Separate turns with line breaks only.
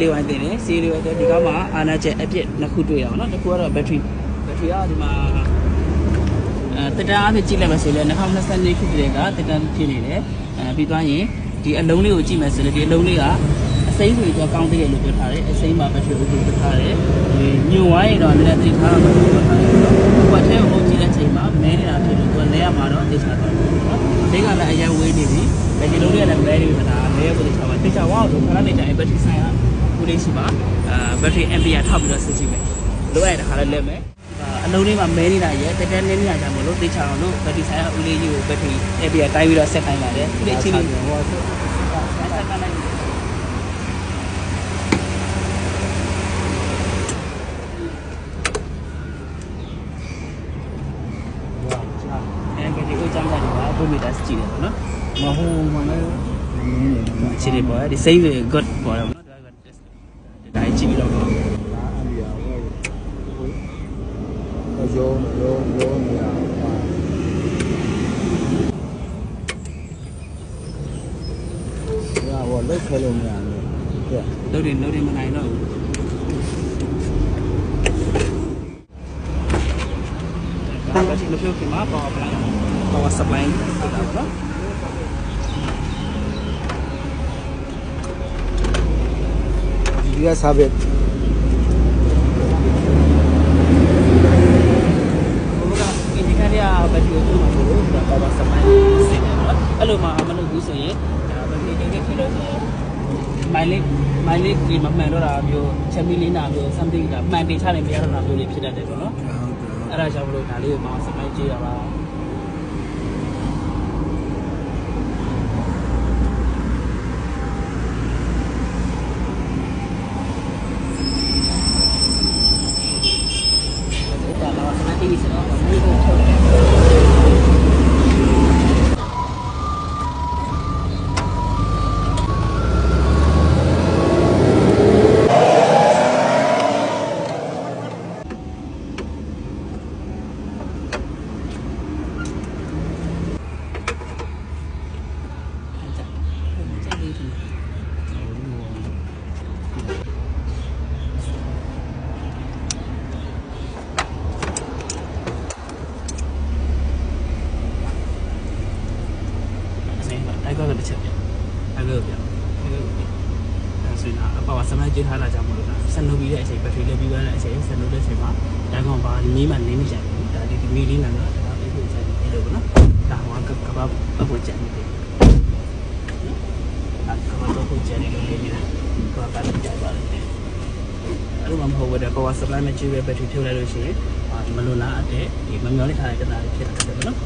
လေးဝိုင်းတင်တယ်ဆေးလေးဝိုင်းတော့ဒီကောင်မှာအာနာချက်အပြစ်နှစ်ခုတွေ့ရအောင်နော်တစ်ခုကတော့ဘက်ထရီကဒီမှာတက်တန်းအဖြစ်ကြည့်လိုက်မှဆိုရင်2022ခုတည်းကတက်တန်းဖြစ်နေတယ်ပြီးသွားရင်ဒီအလုံးလေးကိုကြည့်မှဆိုရင်ဒီအလုံးလေးကအစိမ်းတွေတော့ကောင်းသေးတယ်လို့ပြောထားတယ်အစိမ်းမှာဘက်ထရီကိုပြောထားတယ်ညွန်ဝိုင်းရင်တော့လည်းသိထားမှာပြောထားတယ်နော်ဘက်ထရီကိုကြည့်တဲ့အချိန်မှာမဲနေတာဖြစ်လို့သူကလဲရမှာတော့သိချာတော့နော်ဒီကလည်းအရင်ဝေးနေပြီဘက်ထရီလုံးလေးကလည်းမဲနေပြီဒါလဲကိုသိချာမှာသိချာဝါတော့ခဏနေတိုင်းဘက်ထရီဆိုင်ကကိုလေးရှိမှာဘက်ထရီ ampere ထောက်ပြီးတော့စစ်ကြည့်မယ်လိုရတဲ့ခါလည်းလဲမယ်အလုံးလေးမှာမဲနေတာရဲ့တက်တက်နေနေကြမှာလို့သိချအောင်လို့ဘက်ထရီဆိုင်ကဦးလေးကြီးကိုဘက်ထရီ ampere တိုင်းပြီးတော့ဆက်ခိုင်းပါတယ်ဒီအချိန်လေးဟောဆက်ခိုင်းလိုက်အဲဒီကိုចောင်းကြတယ်ပါဘုမီတာကြည့်တယ်နော်မဟုတ်မှလည်းခြေတွေပေါ်ဒီစိမ့်တွေ good ပေါ်တယ်နော်ဒါက test ဒါကြည့်ပြီးတော့ရောလက်ခဲလို့မရဘူး။လုံးတွေမနိုင်တော့ဘူး။ဒါကဒီလိုပြောခင်မှာ power supply ဖြစ်တာပေါ့။ဒီကစားပဲ။ဘုရားဒီကနေ့ကဘယ်လိုလုပ်မှာလို့ power supply စစ်တယ်နော်။အဲ့လိုမှမလုပ်ဘူးဆိုရင်ဒါဘယ်လိုလုပ်ဖြစ်လို့ဆိုမိုင်လေးဒီမမှန်တော့တာမျိုးချက်မီလေးနာမျိုး something ဒါမှန်တင်ချနိုင်မရတော့တာမျိုးလေးဖြစ်တတ်တယ်ပေါ့နော်အဲ့ဒါကြောင့်မလို့ဒါလေးကိုမှစမိုင်းကြည့်ရပါဒါတော့စမိုင်းကြည့်စတော့ဒီကိုထုတ်တယ်အဲ့ကတော့တစ်ချက်ပြအဲ့လိုပြဒါဆိုရင်အပေါ်ကစမိုင်းကြည့်ထားတာကြောင့်မလို့ဒါဆက်လုပ်ပြီးတဲ့အချိန်ဘက်ထရီလည်းပြီးသွားတဲ့အချိန်ဆက်လုပ်တဲ့အချိန်မှာဒါကောင်ပါမီးမှနေနေကြတယ်ဒါဒီမီးလေးနာတော့ဒါပဲကိုကြိုက်တယ်လို့ပေါ့နော်ဒါဟောကဘာအပေါ်ကြတယ်ဒါကဘာတော့ကြတယ်လို့ပြောနေတာကဘာလည်းကြပါတယ်အဲ့လိုမှမဟုတ်ဘူးတဲ့ပေါ်ကစမိုင်းမကြည့်ပဲဘက်ထရီဖြုတ်လိုက်လို့ရှိရင်မလွန်လားတဲ့ဒီမမျောလိုက်ထားတဲ့တနားလေးဖြစ်တယ်ပေါ့နော်